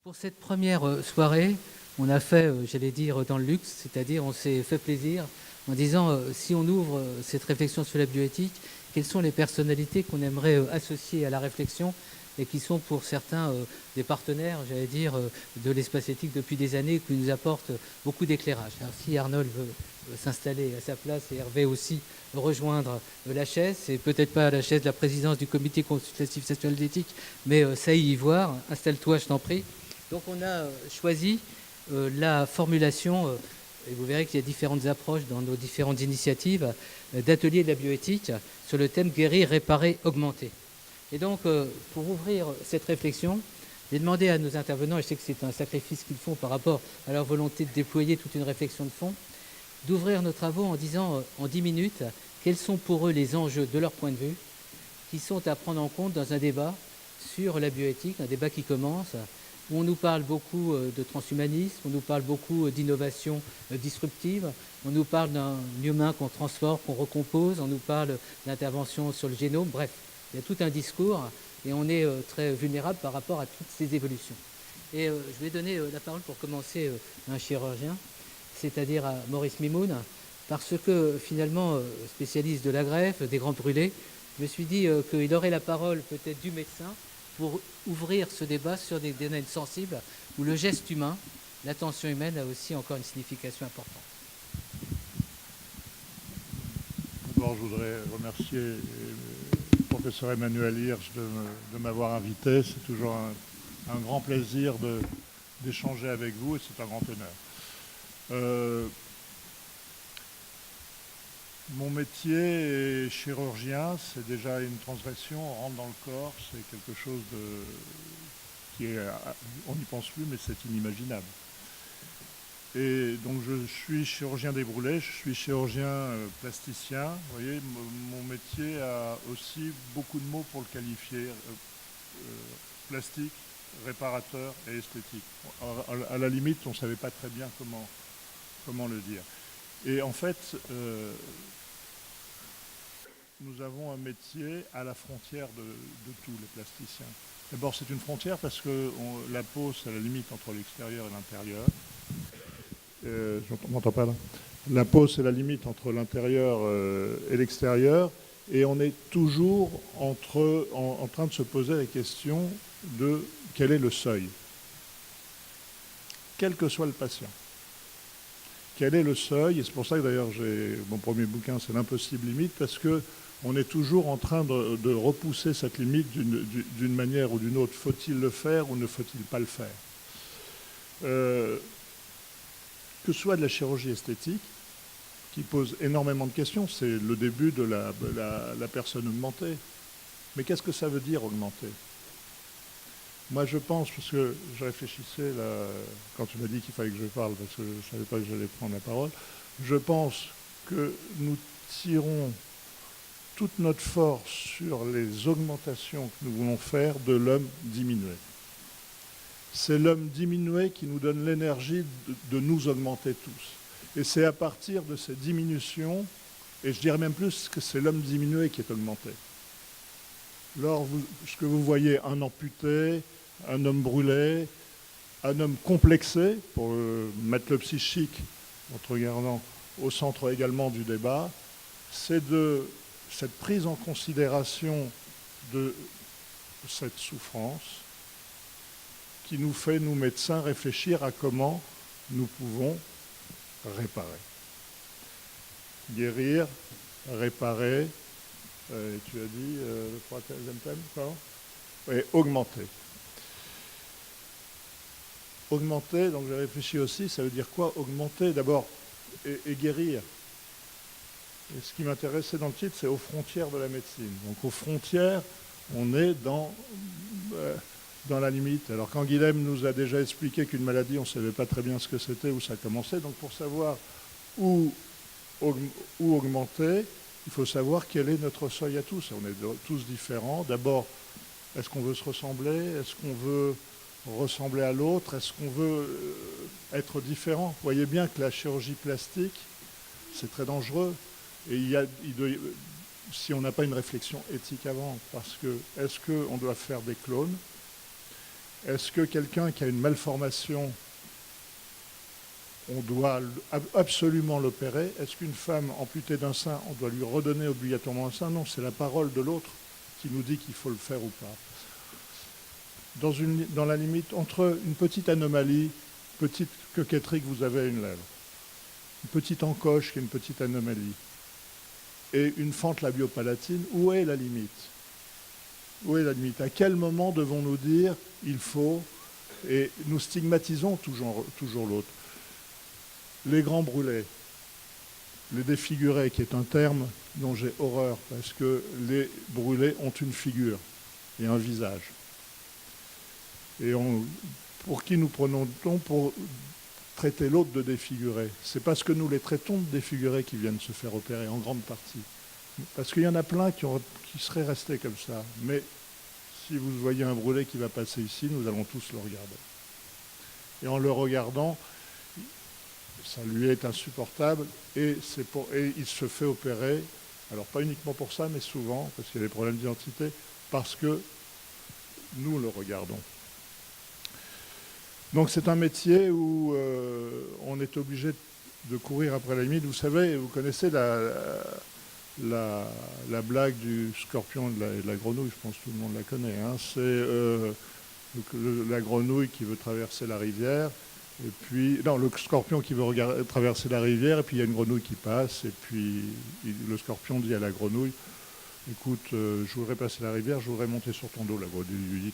Pour cette première soirée, on a fait, j'allais dire, dans le luxe, c'est-à-dire on s'est fait plaisir en disant si on ouvre cette réflexion sur la bioéthique, quelles sont les personnalités qu'on aimerait associer à la réflexion et qui sont pour certains des partenaires, j'allais dire, de l'espace éthique depuis des années, qui nous apportent beaucoup d'éclairage. Alors si Arnold veut s'installer à sa place et Hervé aussi rejoindre la chaise, c'est peut-être pas la chaise de la présidence du comité consultatif social d'éthique, mais ça y voir, installe-toi, je t'en prie. Donc on a choisi la formulation, et vous verrez qu'il y a différentes approches dans nos différentes initiatives, d'ateliers de la bioéthique sur le thème guérir, réparer, augmenter. Et donc pour ouvrir cette réflexion, j'ai demandé à nos intervenants, et je sais que c'est un sacrifice qu'ils font par rapport à leur volonté de déployer toute une réflexion de fond, d'ouvrir nos travaux en disant en 10 minutes quels sont pour eux les enjeux de leur point de vue qui sont à prendre en compte dans un débat sur la bioéthique, un débat qui commence, où on nous parle beaucoup de transhumanisme, on nous parle beaucoup d'innovation disruptive, on nous parle d'un humain qu'on transforme, qu'on recompose, on nous parle d'intervention sur le génome, bref, il y a tout un discours et on est très vulnérable par rapport à toutes ces évolutions. Et je vais donner la parole pour commencer à un chirurgien, c'est-à-dire à Maurice Mimoun, parce que finalement, spécialiste de la greffe, des grands brûlés, je me suis dit qu'il aurait la parole peut-être du médecin pour ouvrir ce débat sur des domaines sensibles où le geste humain, l'attention humaine a aussi encore une signification importante. D'abord, je voudrais remercier le professeur Emmanuel Hirsch de m'avoir invité. C'est toujours un grand plaisir d'échanger avec vous et c'est un grand honneur. Mon métier est chirurgien, c'est déjà une transgression, on rentre dans le corps, c'est quelque chose qui est, on n'y pense plus, mais c'est inimaginable. Et donc je suis chirurgien des brûlés, je suis chirurgien plasticien. Vous voyez, mon métier a aussi beaucoup de mots pour le qualifier, plastique, réparateur et esthétique. À la limite, on ne savait pas très bien comment le dire. Et en fait, nous avons un métier à la frontière de tous les plasticiens. D'abord, c'est une frontière parce que la peau, c'est la limite entre l'extérieur et l'intérieur. Je m'entends pas là. La peau, c'est la limite entre l'intérieur et l'extérieur. Et on est toujours en train de se poser la question de quel est le seuil, quel que soit le patient. Quel est le seuil? Et c'est pour ça que d'ailleurs mon premier bouquin, c'est l'impossible limite, parce qu'on est toujours en train de repousser cette limite d'une manière ou d'une autre. Faut-il le faire ou ne faut-il pas le faire? Que ce soit de la chirurgie esthétique, qui pose énormément de questions, c'est le début de la personne augmentée. Mais qu'est-ce que ça veut dire augmenter? Moi, je pense, parce que je réfléchissais là, quand tu m'as dit qu'il fallait que je parle, parce que je ne savais pas que j'allais prendre la parole, je pense que nous tirons toute notre force sur les augmentations que nous voulons faire de l'homme diminué. C'est l'homme diminué qui nous donne l'énergie de nous augmenter tous. Et c'est à partir de ces diminutions, et je dirais même plus que c'est l'homme diminué qui est augmenté. Ce que vous voyez, un amputé, un homme brûlé, un homme complexé, pour mettre le psychique, en regardant au centre également du débat, c'est de cette prise en considération de cette souffrance qui nous fait, nous médecins, réfléchir à comment nous pouvons réparer. Guérir, réparer, tu as dit le troisième thème, pardon ? Oui, augmenter. Augmenter, donc j'ai réfléchi aussi, ça veut dire quoi? Augmenter d'abord et guérir. Et ce qui m'intéressait dans le titre, c'est aux frontières de la médecine. Donc aux frontières, on est dans la limite. Alors quand Guilhem nous a déjà expliqué qu'une maladie, on ne savait pas très bien ce que c'était, où ça commençait, donc pour savoir où augmenter, il faut savoir quel est notre seuil à tous. On est tous différents. D'abord, est-ce qu'on veut se ressembler? Est-ce qu'on veut ressembler à l'autre? Est-ce qu'on veut être différent? Vous voyez bien que la chirurgie plastique, c'est très dangereux. Et si on n'a pas une réflexion éthique avant, parce que est-ce qu'on doit faire des clones? Est-ce que quelqu'un qui a une malformation, on doit absolument l'opérer? Est-ce qu'une femme amputée d'un sein, on doit lui redonner obligatoirement un sein? Non, c'est la parole de l'autre qui nous dit qu'il faut le faire ou pas. Dans la limite entre une petite anomalie, petite coquetterie que vous avez à une lèvre, une petite encoche qui est une petite anomalie, et une fente labiopalatine, où est la limite? Où est la limite? À quel moment devons-nous dire il faut? Et nous stigmatisons toujours l'autre. Les grands brûlés, les défigurés, qui est un terme dont j'ai horreur, parce que les brûlés ont une figure et un visage. Et pour qui nous prenons-on pour traiter l'autre de défiguré? C'est parce que nous les traitons de défigurés qui viennent se faire opérer, en grande partie. Parce qu'il y en a plein qui seraient restés comme ça. Mais si vous voyez un brûlé qui va passer ici, nous allons tous le regarder. Et en le regardant, ça lui est insupportable et il se fait opérer, alors pas uniquement pour ça, mais souvent, parce qu'il y a des problèmes d'identité, parce que nous le regardons. Donc c'est un métier où on est obligé de courir après la limite. Vous savez, vous connaissez la blague du scorpion et de la grenouille, je pense que tout le monde la connaît. Hein. C'est la grenouille qui veut traverser la rivière, et puis non, le scorpion qui veut traverser la rivière, et puis il y a une grenouille qui passe, et puis le scorpion dit à la grenouille, écoute, je voudrais passer la rivière, je voudrais monter sur ton dos. La grenouille lui dit,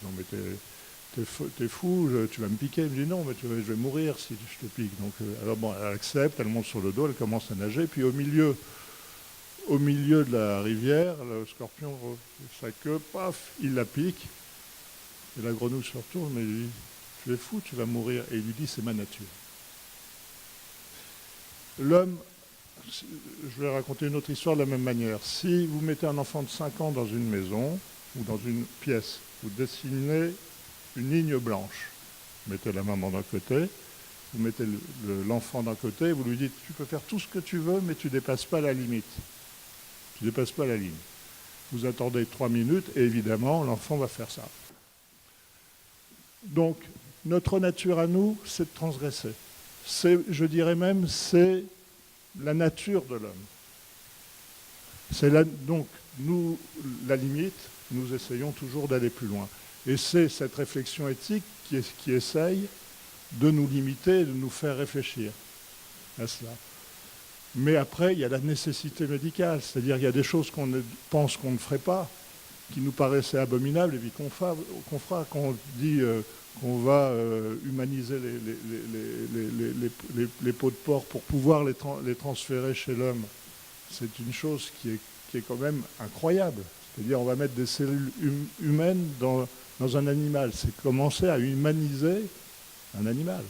non mais t'es fou, tu vas me piquer. Il me dit non, mais je vais mourir si je te pique. Donc, alors bon, elle accepte, elle monte sur le dos, elle commence à nager, puis au milieu de la rivière, le scorpion, sa queue, paf, il la pique. Et la grenouille se retourne, mais il lui dit, tu es fou, tu vas mourir. Et il lui dit, c'est ma nature. L'homme, je vais raconter une autre histoire de la même manière. Si vous mettez un enfant de 5 ans dans une maison ou dans une pièce, vous dessinez une ligne blanche. Vous mettez la maman d'un côté, vous mettez l'enfant d'un côté, et vous lui dites, tu peux faire tout ce que tu veux, mais tu ne dépasses pas la limite. Tu ne dépasses pas la ligne. Vous attendez 3 minutes, et évidemment, l'enfant va faire ça. Donc, notre nature à nous, c'est de transgresser. Je dirais même, c'est la nature de l'homme. Donc, nous, la limite, nous essayons toujours d'aller plus loin. Et c'est cette réflexion éthique qui essaye de nous limiter et de nous faire réfléchir à cela. Mais après, il y a la nécessité médicale, c'est-à-dire qu'il y a des choses qu'on pense qu'on ne ferait pas, qui nous paraissaient abominables, et puis qu'on fera, quand on dit qu'on va humaniser les peaux de porc pour pouvoir les transférer chez l'homme. C'est une chose qui est quand même incroyable. C'est-à-dire on va mettre des cellules humaines dans un animal. C'est commencer à humaniser un animal.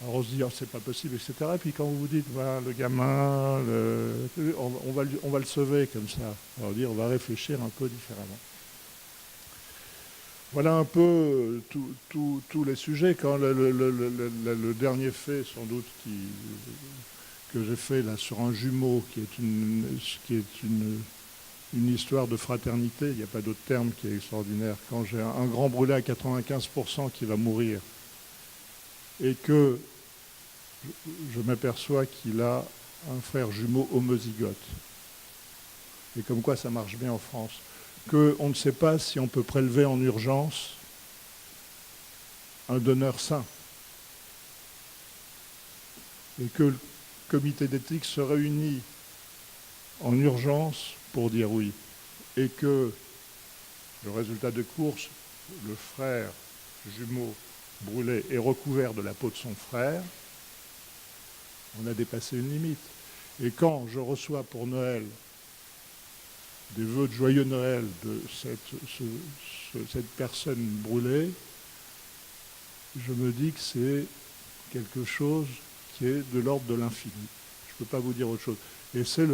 Alors on se dit, oh, c'est pas possible, etc. Et puis quand vous vous dites, voilà, le gamin, on va le sauver comme ça. On va réfléchir un peu différemment. Voilà un peu tous les sujets. Quand le dernier fait, sans doute, que j'ai fait là sur un jumeau, qui est une histoire de fraternité, il n'y a pas d'autre terme qui est extraordinaire. Quand j'ai un grand brûlé à 95% qui va mourir, et que je m'aperçois qu'il a un frère jumeau homozygote, et comme quoi ça marche bien en France, qu'on ne sait pas si on peut prélever en urgence un donneur sain, et que le comité d'éthique se réunit en urgence pour dire oui, et que le résultat de course, le frère jumeau brûlé est recouvert de la peau de son frère, on a dépassé une limite. Et quand je reçois pour Noël des vœux de joyeux Noël de cette personne brûlée, je me dis que c'est quelque chose qui est de l'ordre de l'infini. Je ne peux pas vous dire autre chose. Et c'est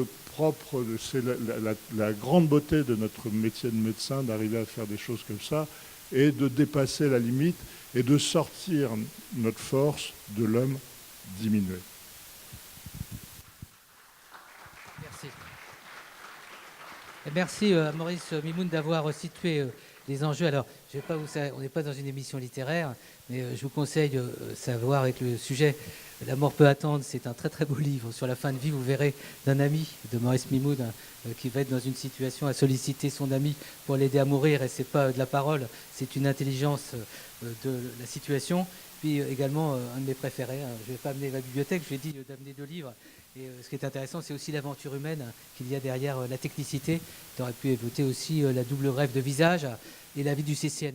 la grande beauté de notre métier de médecin d'arriver à faire des choses comme ça et de dépasser la limite et de sortir notre force de l'homme diminué. Merci. Et merci à Maurice Mimoun d'avoir situé les enjeux. Alors, Je vais pas on n'est pas dans une émission littéraire, mais je vous conseille savoir avec le sujet La mort peut attendre. C'est un très très beau livre sur la fin de vie, vous verrez, d'un ami de Maurice Mimoun qui va être dans une situation à solliciter son ami pour l'aider à mourir. Et c'est pas de la parole, c'est une intelligence de la situation. Puis également, un de mes préférés, je ne vais pas amener ma bibliothèque, je lui ai dit d'amener 2 livres. Et ce qui est intéressant, c'est aussi l'aventure humaine qu'il y a derrière la technicité. Tu aurais pu évoquer aussi La double greffe de visage et La vie du CCNE.